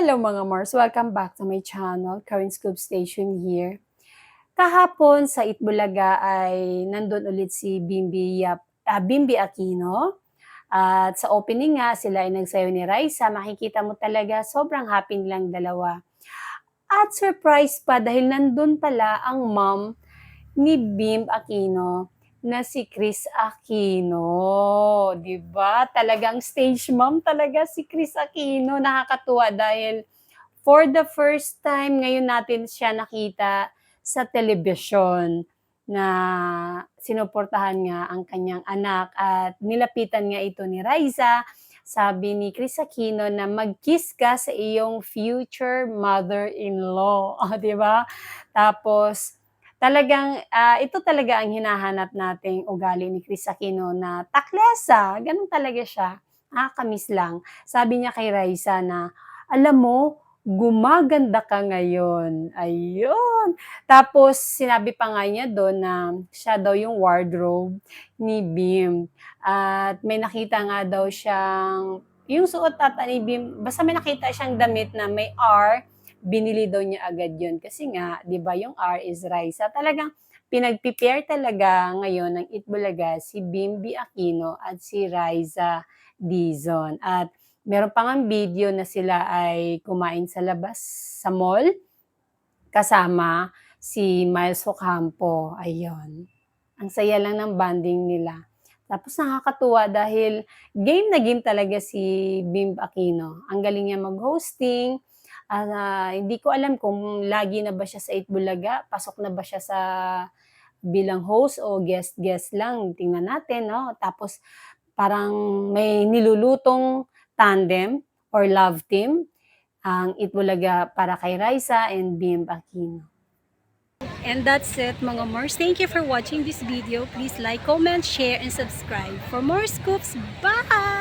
Hello mga Mars, welcome back to my channel, Karin Scoop Station here. Kahapon sa Itbulaga ay nandun ulit si Bimbi Aquino. At sa opening nga, sila ay nagsayaw ni Raisa. Makikita mo talaga sobrang happy nilang dalawa. At surprise pa dahil nandun pala ang mom ni Bim Aquino na si Chris Aquino, 'di ba? Talagang stage mom talaga si Chris Aquino. Nakakatuwa dahil for the first time ngayon natin siya nakita sa telebisyon na sinuportahan nga ang kanyang anak at nilapitan nga ito ni Raisa. Sabi ni Chris Aquino na mag-kiss ka sa iyong future mother-in-law, oh, 'di ba? Tapos talagang ito talaga ang hinahanap nating ugali ni Chris Aquino na taklesa, gano'n talaga siya, nakaka-miss lang. Sabi niya kay Raisa na, "Alam mo, gumaganda ka ngayon." Ayun. Tapos sinabi pa nga niya do'n na siya daw yung wardrobe ni Bim at may nakita nga daw siyang yung suot ata ni Bim, basta may nakita siyang damit na may R, binili daw niya agad yun kasi nga 'di ba yung R is Raisa. Talagang pinagpe-pair talaga ngayon ng Itbulaga si Bimbi Aquino at si Raisa Dizon at meron pa ngang video na sila ay kumain sa labas, sa mall, kasama si Miles Ocampo, ayun. Ang saya lang ng bonding nila. Tapos nakakatuwa dahil game na game talaga si Bim Aquino. Ang galing niya mag-hosting, hindi ko alam kung lagi na ba siya sa Itbulaga, pasok na ba siya sa bilang host o guest-guest lang, tingnan natin 'no. Tapos parang may nilulutong tandem or love team ang Itbulaga para kay Raisa and Bim Aquino. And that's it mga Mars. Thank you for watching this video. Please like, comment, share, and subscribe for more scoops. Bye!